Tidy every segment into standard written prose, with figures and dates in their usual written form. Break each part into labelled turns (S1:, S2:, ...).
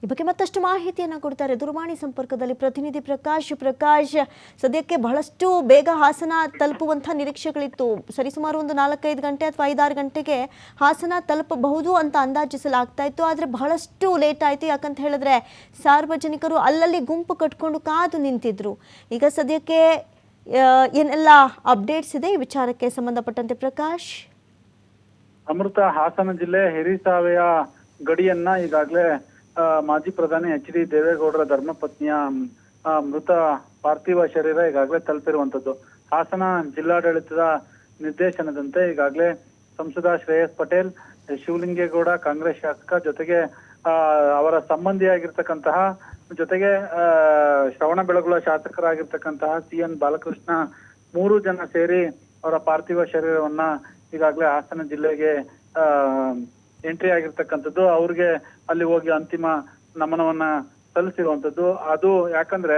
S1: ಈ ಬಗ್ಗೆ ಮತ್ತಷ್ಟು ಮಾಹಿತಿಯನ್ನು ಕೊಡ್ತಾರೆ ದೂರವಾಣಿ ಸಂಪರ್ಕದಲ್ಲಿ ಪ್ರತಿನಿಧಿ ಪ್ರಕಾಶ್. ಸದ್ಯಕ್ಕೆ ಬಹಳಷ್ಟು ಬೇಗ ಹಾಸನ ತಲುಪುವಂಥ ನಿರೀಕ್ಷೆಗಳಿತ್ತು. ಸರಿಸುಮಾರು ಒಂದು 4-5 ಗಂಟೆ ಅಥವಾ 5-6 ಗಂಟೆಗೆ ಹಾಸನ ತಲುಪಬಹುದು ಅಂತ ಅಂದಾಜಿಸಲಾಗ್ತಾ ಇತ್ತು. ಆದರೆ ಬಹಳಷ್ಟು ಲೇಟ್ ಆಯಿತು. ಯಾಕಂತ ಹೇಳಿದ್ರೆ ಸಾರ್ವಜನಿಕರು ಅಲ್ಲಲ್ಲಿ ಗುಂಪು ಕಟ್ಕೊಂಡು ಕಾದು ನಿಂತಿದ್ರು. ಈಗ ಸದ್ಯಕ್ಕೆ ಏನೆಲ್ಲ ಅಪ್ಡೇಟ್ಸ್ ಇದೆ ಈ ವಿಚಾರಕ್ಕೆ ಸಂಬಂಧಪಟ್ಟಂತೆ ಪ್ರಕಾಶ್?
S2: ಅಮೃತ, ಹಾಸನ ಜಿಲ್ಲೆ ಹಿರಿಸಾವೆಯ ಗಡಿಯನ್ನ ಈಗಾಗಲೇ ಮಾಜಿ ಪ್ರಧಾನಿ ಎಚ್.ಡಿ. ದೇವೇಗೌಡರ ಧರ್ಮಪತ್ನಿಯ ಮೃತ ಪಾರ್ಥಿವ ಶರೀರ ಈಗಾಗಲೇ ತಲುಪಿರುವಂತದ್ದು. ಹಾಸನ ಜಿಲ್ಲಾಡಳಿತದ ನಿರ್ದೇಶನದಂತೆ ಈಗಾಗಲೇ ಸಂಸದ ಶ್ರೇಯಸ್ ಪಟೇಲ್, ಶಿವಲಿಂಗೇಗೌಡ ಕಾಂಗ್ರೆಸ್ ಶಾಸಕ, ಜೊತೆಗೆ ಅವರ ಸಂಬಂಧಿಯಾಗಿರ್ತಕ್ಕಂತಹ, ಜೊತೆಗೆ ಶ್ರವಣಬೆಳಗೊಳ ಶಾಸಕರಾಗಿರ್ತಕ್ಕಂತಹ ಸಿ.ಎನ್. ಬಾಲಕೃಷ್ಣ 3 ಜನ ಸೇರಿ ಅವರ ಪಾರ್ಥಿವ ಶರೀರವನ್ನ ಈಗಾಗಲೇ ಹಾಸನ ಜಿಲ್ಲೆಗೆ ಎಂಟ್ರಿ ಆಗಿರ್ತಕ್ಕಂಥದ್ದು. ಅವ್ರಿಗೆ ಅಲ್ಲಿ ಹೋಗಿ ಅಂತಿಮ ನಮನವನ್ನ ಸಲ್ಲಿಸಿರುವಂತದ್ದು. ಅದು ಯಾಕಂದ್ರೆ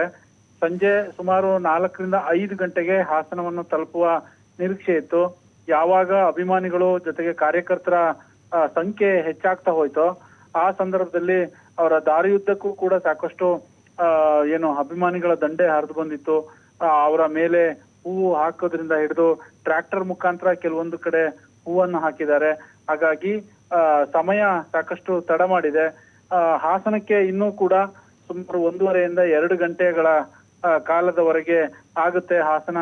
S2: ಸಂಜೆ ಸುಮಾರು 4-5 ಗಂಟೆಗೆ ಹಾಸನವನ್ನು ತಲುಪುವ ನಿರೀಕ್ಷೆ ಇತ್ತು. ಯಾವಾಗ ಅಭಿಮಾನಿಗಳು ಜೊತೆಗೆ ಕಾರ್ಯಕರ್ತರ ಸಂಖ್ಯೆ ಹೆಚ್ಚಾಗ್ತಾ ಹೋಯ್ತೋ ಆ ಸಂದರ್ಭದಲ್ಲಿ ಅವರ ದಾರಿಯುದ್ದಕ್ಕೂ ಕೂಡ ಸಾಕಷ್ಟು ಅಭಿಮಾನಿಗಳ ದಂಡೆ ಹರಿದು ಬಂದಿತ್ತು. ಅವರ ಮೇಲೆ ಹೂವು ಹಾಕೋದ್ರಿಂದ ಹಿಡಿದು ಟ್ರ್ಯಾಕ್ಟರ್ ಮುಖಾಂತರ ಕೆಲವೊಂದು ಕಡೆ ಹೂವನ್ನು ಹಾಕಿದ್ದಾರೆ. ಹಾಗಾಗಿ ಸಮಯ ಸಾಕಷ್ಟು ತಡ ಮಾಡಿದೆ. ಹಾಸನಕ್ಕೆ ಇನ್ನೂ ಕೂಡ ಸುಮಾರು 1.5 ರಿಂದ 2 ಗಂಟೆಗಳ ಕಾಲದವರೆಗೆ ಆಗುತ್ತೆ ಹಾಸನ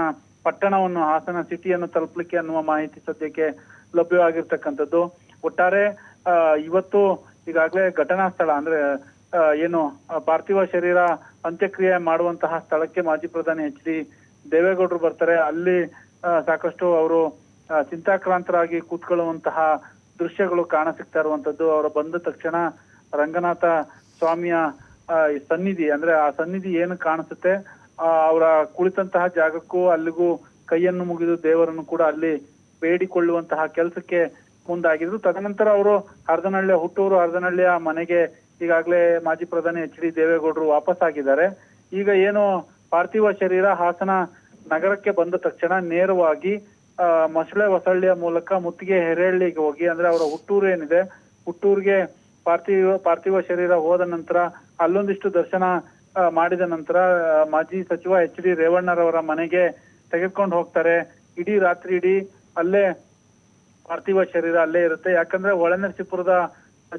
S2: ಪಟ್ಟಣವನ್ನು, ಹಾಸನ ಸಿಟಿಯನ್ನು ತಲುಪಲಿಕ್ಕೆ ಅನ್ನುವ ಮಾಹಿತಿ ಸದ್ಯಕ್ಕೆ ಲಭ್ಯವಾಗಿರ್ತಕ್ಕಂಥದ್ದು. ಒಟ್ಟಾರೆ ಇವತ್ತು ಈಗಾಗಲೇ ಘಟನಾ ಸ್ಥಳ ಅಂದ್ರೆ ಪಾರ್ಥಿವ ಶರೀರ ಅಂತ್ಯಕ್ರಿಯೆ ಮಾಡುವಂತಹ ಸ್ಥಳಕ್ಕೆ ಮಾಜಿ ಪ್ರಧಾನಿ ಎಚ್.ಡಿ. ದೇವೇಗೌಡರು ಬರ್ತಾರೆ. ಅಲ್ಲಿ ಸಾಕಷ್ಟು ಅವರು ಚಿಂತಾಕ್ರಾಂತರಾಗಿ ಕೂತ್ಕೊಳ್ಳುವಂತಹ ದೃಶ್ಯಗಳು ಕಾಣಸಿಗ್ತಾ ಇರುವಂತದ್ದು. ಅವರು ಬಂದ ತಕ್ಷಣ ರಂಗನಾಥ ಸ್ವಾಮಿಯ ಸನ್ನಿಧಿ, ಅಂದ್ರೆ ಆ ಸನ್ನಿಧಿ ಏನು ಕಾಣಿಸುತ್ತೆ, ಅವರ ಕುಳಿತಂತಹ ಜಾಗಕ್ಕೂ ಅಲ್ಲಿಗೂ ಕೈಯನ್ನು ಮುಗಿದು ದೇವರನ್ನು ಕೂಡ ಅಲ್ಲಿ ಬೇಡಿಕೊಳ್ಳುವಂತಹ ಕೆಲಸಕ್ಕೆ ಮುಂದಾಗಿದ್ರು. ತದನಂತರ ಅವರು ಹುಟ್ಟೂರು ಹರದನಹಳ್ಳಿಯ ಮನೆಗೆ ಈಗಾಗಲೇ ಮಾಜಿ ಪ್ರಧಾನಿ ಎಚ್.ಡಿ. ದೇವೇಗೌಡರು ವಾಪಸ್ ಆಗಿದ್ದಾರೆ. ಈಗ ಪಾರ್ಥಿವ ಶರೀರ ಹಾಸನ ನಗರಕ್ಕೆ ಬಂದ ತಕ್ಷಣ ನೇರವಾಗಿ ಮೊಸಳೆ ಹೊಸಳ್ಳಿಯ ಮೂಲಕ ಮುತ್ತಿಗೆ ಹೆರೇಹಳ್ಳಿಗೆ ಹೋಗಿ, ಅಂದ್ರೆ ಅವರ ಹುಟ್ಟೂರು ಏನಿದೆ, ಹುಟ್ಟೂರಿಗೆ ಪಾರ್ಥಿವ ಶರೀರ ಹೋದ ನಂತರ ಅಲ್ಲೊಂದಿಷ್ಟು ದರ್ಶನ ಮಾಡಿದ ನಂತರ ಮಾಜಿ ಸಚಿವ ಎಚ್.ಡಿ. ರೇವಣ್ಣರವರ ಮನೆಗೆ ತೆಗೆದುಕೊಂಡು ಹೋಗ್ತಾರೆ. ರಾತ್ರಿ ಇಡೀ ಅಲ್ಲೇ ಪಾರ್ಥಿವ ಶರೀರ ಅಲ್ಲೇ ಇರುತ್ತೆ. ಯಾಕಂದ್ರೆ ಒಳನರಸೀಪುರದ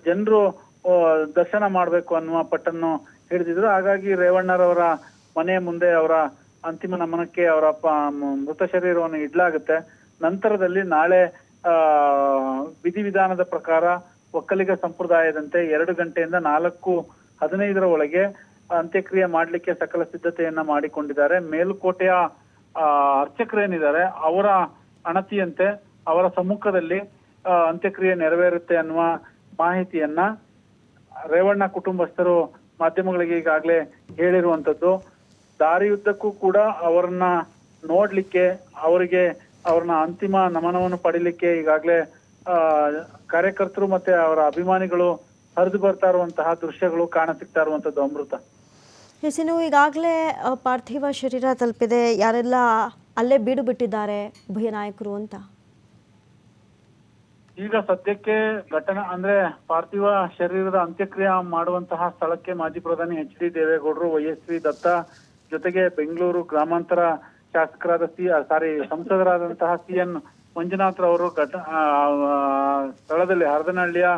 S2: ಜನರು ದರ್ಶನ ಮಾಡ್ಬೇಕು ಅನ್ನುವ ಪಟ್ಟನ್ನು ಹಿಡಿದಿದ್ರು. ಹಾಗಾಗಿ ರೇವಣ್ಣರವರ ಮನೆಯ ಮುಂದೆ ಅವರ ಅಂತಿಮ ನಮನಕ್ಕೆ ಅವರ ಮೃತ ಶರೀರವನ್ನು ಇಡ್ಲಾಗುತ್ತೆ. ನಂತರದಲ್ಲಿ ನಾಳೆ ವಿಧಿವಿಧಾನದ ಪ್ರಕಾರ ಒಕ್ಕಲಿಗ ಸಂಪ್ರದಾಯದಂತೆ 2 ಗಂಟೆಯಿಂದ 4:15 ಒಳಗೆ ಅಂತ್ಯಕ್ರಿಯೆ ಮಾಡ್ಲಿಕ್ಕೆ ಸಕಲ ಸಿದ್ಧತೆಯನ್ನ ಮಾಡಿಕೊಂಡಿದ್ದಾರೆ. ಮೇಲುಕೋಟೆಯ ಅರ್ಚಕರೇನಿದ್ದಾರೆ ಅವರ ಅಣತಿಯಂತೆ ಅವರ ಸಮ್ಮುಖದಲ್ಲಿ ಅಂತ್ಯಕ್ರಿಯೆ ನೆರವೇರುತ್ತೆ ಅನ್ನುವ ಮಾಹಿತಿಯನ್ನ ರೇವಣ್ಣ ಕುಟುಂಬಸ್ಥರು ಮಾಧ್ಯಮಗಳಿಗೆ ಈಗಾಗಲೇ ಹೇಳಿರುವಂತದ್ದು. ದಾರಿಯುದ್ದಕ್ಕೂ ಕೂಡ ಅವರನ್ನ ನೋಡ್ಲಿಕ್ಕೆ, ಅವ್ರನ್ನ ಅಂತಿಮ ನಮನವನ್ನು ಪಡಿಲಿಕ್ಕೆ ಈಗಾಗಲೇ ಕಾರ್ಯಕರ್ತರು ಮತ್ತೆ ಅವರ ಅಭಿಮಾನಿಗಳು ಹರಿದು ಬರ್ತಾ ಇರುವಂತಹ ದೃಶ್ಯಗಳು ಕಾಣಸಿಗ್ತಾ ಇರುವಂತದ್ದು. ಅಮೃತ,
S1: ಇನ್ನು ಈಗಾಗಲೇ ಪಾರ್ಥಿವ ಶರೀರ ತಲುಪಿದೆ, ಯಾರೆಲ್ಲ ಅಲ್ಲೇ ಬೀಡು ಬಿಟ್ಟಿದ್ದಾರೆ ಉಭಯ ನಾಯಕರು ಅಂತ?
S2: ಈಗ ಸದ್ಯಕ್ಕೆ ಅಂದ್ರೆ ಪಾರ್ಥಿವ ಶರೀರದ ಅಂತ್ಯಕ್ರಿಯೆ ಮಾಡುವಂತಹ ಸ್ಥಳಕ್ಕೆ ಮಾಜಿ ಪ್ರಧಾನಿ ಎಚ್.ಡಿ. ದೇವೇಗೌಡರು, ವೈ.ಎಸ್.ವಿ. ದತ್ತ, ಜೊತೆಗೆ ಬೆಂಗಳೂರು ಗ್ರಾಮಾಂತರ ಶಾಸಕರಾದ ಸಂಸದರಾದಂತಹ ಸಿ.ಎನ್. ಮಂಜುನಾಥ್ ರವರು ಸ್ಥಳದಲ್ಲಿ ಹರದನಹಳ್ಳಿಯ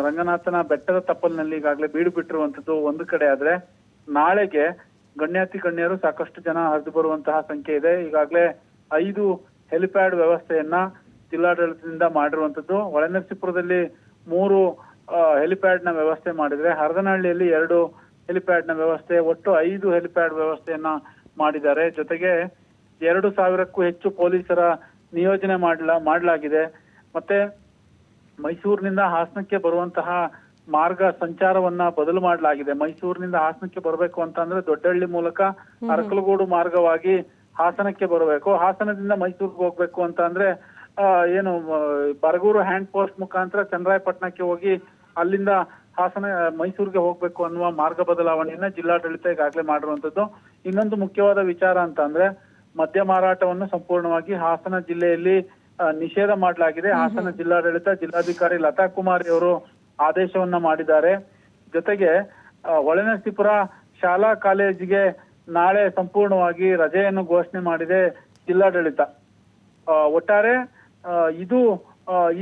S2: ರಂಗನಾಥನ ಬೆಟ್ಟದ ತಪ್ಪಲಿನಲ್ಲಿ ಈಗಾಗಲೇ ಬೀಡು ಬಿಟ್ಟಿರುವಂತದ್ದು ಒಂದು ಕಡೆ ಆದ್ರೆ, ನಾಳೆಗೆ ಗಣ್ಯಾತಿ ಗಣ್ಯರು ಸಾಕಷ್ಟು ಜನ ಹರಿದು ಬರುವಂತಹ ಸಂಖ್ಯೆ ಇದೆ. ಈಗಾಗಲೇ 5 ಹೆಲಿಪ್ಯಾಡ್ ವ್ಯವಸ್ಥೆಯನ್ನ ಜಿಲ್ಲಾಡಳಿತದಿಂದ ಮಾಡಿರುವಂತದ್ದು. ಒಳನರಸೀಪುರದಲ್ಲಿ 3 ಹೆಲಿಪ್ಯಾಡ್ ನ ವ್ಯವಸ್ಥೆ ಮಾಡಿದ್ರೆ, ಹರದನಹಳ್ಳಿಯಲ್ಲಿ 2 ಹೆಲಿಪ್ಯಾಡ್ ನ ವ್ಯವಸ್ಥೆ, ಒಟ್ಟು 5 ಹೆಲಿಪ್ಯಾಡ್ ವ್ಯವಸ್ಥೆಯನ್ನ ಮಾಡಿದ್ದಾರೆ. ಜೊತೆಗೆ 2,000ಕ್ಕೂ ಹೆಚ್ಚು ಪೊಲೀಸರ ನಿಯೋಜನೆ ಮಾಡಲಾಗಿದೆ. ಮತ್ತೆ ಮೈಸೂರಿನಿಂದ ಹಾಸನಕ್ಕೆ ಬರುವಂತಹ ಮಾರ್ಗ ಸಂಚಾರವನ್ನ ಬದಲು ಮಾಡಲಾಗಿದೆ. ಮೈಸೂರಿನಿಂದ ಹಾಸನಕ್ಕೆ ಬರಬೇಕು ಅಂತಂದ್ರೆ ದೊಡ್ಡಹಳ್ಳಿ ಮೂಲಕ ಅರಕಲಗೂಡು ಮಾರ್ಗವಾಗಿ ಹಾಸನಕ್ಕೆ ಬರಬೇಕು. ಹಾಸನದಿಂದ ಮೈಸೂರಿಗೆ ಹೋಗ್ಬೇಕು ಅಂತ ಅಂದ್ರೆ ಬರಗೂರು ಹ್ಯಾಂಡ್ ಪೋಸ್ಟ್ ಮುಖಾಂತರ ಚನ್ನರಾಯಪಟ್ಟಣಕ್ಕೆ ಹೋಗಿ ಅಲ್ಲಿಂದ ಮೈಸೂರಿಗೆ ಹೋಗ್ಬೇಕು ಅನ್ನುವ ಮಾರ್ಗ ಬದಲಾವಣೆಯನ್ನ ಜಿಲ್ಲಾಡಳಿತ ಈಗಾಗಲೇ ಮಾಡಿರುವಂತದ್ದು. ಇನ್ನೊಂದು ಮುಖ್ಯವಾದ ವಿಚಾರ ಅಂತ ಅಂದ್ರೆ ಮದ್ಯ ಮಾರಾಟವನ್ನು ಸಂಪೂರ್ಣವಾಗಿ ಹಾಸನ ಜಿಲ್ಲೆಯಲ್ಲಿ ನಿಷೇಧ ಮಾಡಲಾಗಿದೆ. ಹಾಸನ ಜಿಲ್ಲಾಡಳಿತ, ಜಿಲ್ಲಾಧಿಕಾರಿ ಲತಾ ಕುಮಾರಿ ಅವರು ಆದೇಶವನ್ನ ಮಾಡಿದ್ದಾರೆ. ಜೊತೆಗೆ ಹೊಳೆನರಸೀಪುರ ಶಾಲಾ ಕಾಲೇಜಿಗೆ ನಾಳೆ ಸಂಪೂರ್ಣವಾಗಿ ರಜೆಯನ್ನು ಘೋಷಣೆ ಮಾಡಿದೆ ಜಿಲ್ಲಾಡಳಿತ. ಒಟ್ಟಾರೆ ಇದು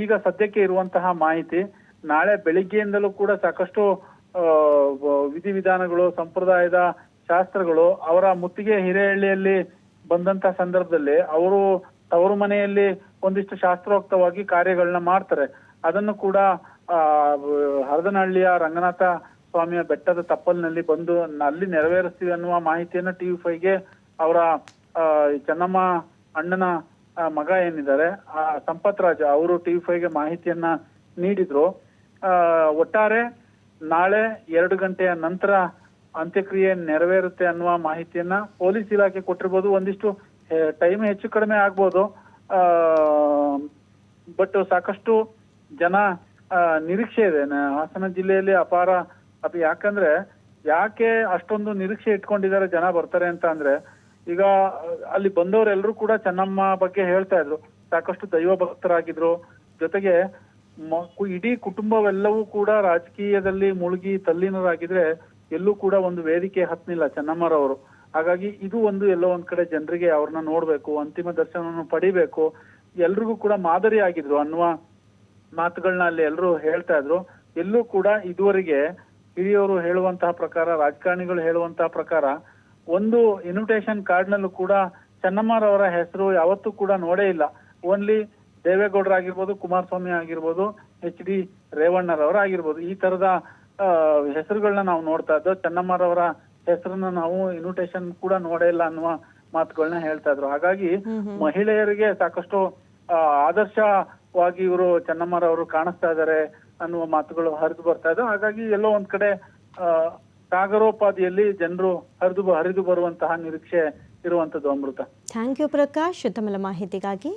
S2: ಈಗ ಸದ್ಯಕ್ಕೆ ಇರುವಂತಹ ಮಾಹಿತಿ. ನಾಳೆ ಬೆಳಿಗ್ಗೆಯಿಂದಲೂ ಕೂಡ ಸಾಕಷ್ಟು ವಿಧಿವಿಧಾನಗಳು, ಸಂಪ್ರದಾಯದ ಶಾಸ್ತ್ರಗಳು ಅವರ ಮುತ್ತಿಗೆ ಹಿರೇಹಳ್ಳಿಯಲ್ಲಿ ಬಂದಂತ ಸಂದರ್ಭದಲ್ಲಿ ಅವರು ತವರು ಮನೆಯಲ್ಲಿ ಒಂದಿಷ್ಟು ಶಾಸ್ತ್ರೋಕ್ತವಾಗಿ ಕಾರ್ಯಗಳನ್ನ ಮಾಡ್ತಾರೆ. ಅದನ್ನು ಕೂಡ ಹರದನಹಳ್ಳಿಯ ರಂಗನಾಥ ಸ್ವಾಮಿಯ ಬೆಟ್ಟದ ತಪ್ಪಲಿನಲ್ಲಿ ಬಂದು ಅಲ್ಲಿ ನೆರವೇರಿಸ್ತೀವಿ ಅನ್ನುವ ಮಾಹಿತಿಯನ್ನು TV5ಗೆ ಅವರ ಚೆನ್ನಮ್ಮ ಅಣ್ಣನ ಮಗ ಏನಿದ್ದಾರೆ ಸಂಪತ್ ರಾಜ್ ಅವರು TV5ಗೆ ಮಾಹಿತಿಯನ್ನ ನೀಡಿದ್ರು. ಒಟ್ಟಾರೆ ನಾಳೆ 2 ಗಂಟೆಯ ನಂತರ ಅಂತ್ಯಕ್ರಿಯೆ ನೆರವೇರುತ್ತೆ ಅನ್ನುವ ಮಾಹಿತಿಯನ್ನ ಪೊಲೀಸ್ ಇಲಾಖೆ ಕೊಟ್ಟಿರ್ಬೋದು. ಒಂದಿಷ್ಟು ಟೈಮ್ ಹೆಚ್ಚು ಕಡಿಮೆ ಆಗ್ಬೋದು, ಬಟ್ ಸಾಕಷ್ಟು ಜನ ನಿರೀಕ್ಷೆ ಇದೆ ಹಾಸನ ಜಿಲ್ಲೆಯಲ್ಲಿ ಅಪಾರ. ಅದು ಯಾಕೆ ಅಷ್ಟೊಂದು ನಿರೀಕ್ಷೆ ಇಟ್ಕೊಂಡಿದ್ದಾರೆ ಜನ ಬರ್ತಾರೆ ಅಂತ ಅಂದ್ರೆ, ಈಗ ಅಲ್ಲಿ ಬಂದವರೆಲ್ಲರೂ ಕೂಡ ಚೆನ್ನಮ್ಮ ಬಗ್ಗೆ ಹೇಳ್ತಾ ಇದ್ರು, ಸಾಕಷ್ಟು ದೈವ ಭಕ್ತರಾಗಿದ್ರು. ಜೊತೆಗೆ ಇಡೀ ಕುಟುಂಬವೆಲ್ಲವೂ ಕೂಡ ರಾಜಕೀಯದಲ್ಲಿ ಮುಳುಗಿ ತಲ್ಲೀನರಾಗಿದ್ರೆ ಎಲ್ಲೂ ಕೂಡ ಒಂದು ವೇದಿಕೆ ಹತ್ನಿಲ್ಲ ಚೆನ್ನಮ್ಮರವರು. ಹಾಗಾಗಿ ಇದು ಒಂದು ಎಲ್ಲೋ ಒಂದ್ ಕಡೆ ಜನರಿಗೆ ಅವ್ರನ್ನ ನೋಡ್ಬೇಕು, ಅಂತಿಮ ದರ್ಶನವನ್ನು ಪಡಿಬೇಕು, ಎಲ್ರಿಗೂ ಕೂಡ ಮಾದರಿ ಆಗಿದ್ರು ಅನ್ನುವ ಮಾತುಗಳನ್ನ ಅಲ್ಲಿ ಎಲ್ಲರೂ ಹೇಳ್ತಾ ಇದ್ರು. ಎಲ್ಲೂ ಕೂಡ ಇದುವರೆಗೆ ಹಿರಿಯವರು ಹೇಳುವಂತಹ ಪ್ರಕಾರ, ರಾಜಕಾರಣಿಗಳು ಹೇಳುವಂತಹ ಪ್ರಕಾರ ಒಂದು ಇನ್ವಿಟೇಷನ್ ಕಾರ್ಡ್ ನಲ್ಲೂ ಕೂಡ ಚೆನ್ನಮ್ಮರವರ ಹೆಸರು ಯಾವತ್ತೂ ಕೂಡ ನೋಡೇ ಇಲ್ಲ. ಓನ್ಲಿ ದೇವೇಗೌಡರಾಗಿರ್ಬೋದು, ಕುಮಾರಸ್ವಾಮಿ ಆಗಿರ್ಬೋದು, HD ರೇವಣ್ಣರವರ ಆಗಿರ್ಬೋದು, ಈ ತರದ ಹೆಸರುಗಳನ್ನ ನಾವು ನೋಡ್ತಾ ಇದ್ದೋ. ಚೆನ್ನಮ್ಮರವರ ಹೆಸರನ್ನ ನಾವು ಇನ್ವಿಟೇಷನ್ ಕೂಡ ನೋಡೇ ಇಲ್ಲ ಅನ್ನುವ ಮಾತುಗಳನ್ನ ಹೇಳ್ತಾ ಇದ್ರು. ಹಾಗಾಗಿ ಮಹಿಳೆಯರಿಗೆ ಸಾಕಷ್ಟು ಆದರ್ಶವಾಗಿ ಇವರು ಚೆನ್ನಮ್ಮರವರು ಕಾಣಿಸ್ತಾ ಇದ್ದಾರೆ ಅನ್ನುವ ಮಾತುಗಳು ಹರಿದು ಬರ್ತಾ ಇದ್ದವು. ಹಾಗಾಗಿ ಎಲ್ಲೋ ಒಂದ್ ಕಡೆ ಸಾಗರೋಪಾದಿಯಲ್ಲಿ ಜನರು ಹರಿದು ಬರುವಂತಹ ನಿರೀಕ್ಷೆ ಇರುವಂತದ್ದು. ಅಮೃತ,
S1: ಥ್ಯಾಂಕ್ ಯು ಪ್ರಕಾಶ್, ತಮ್ಮೆಲ್ಲ ಮಾಹಿತಿಗಾಗಿ.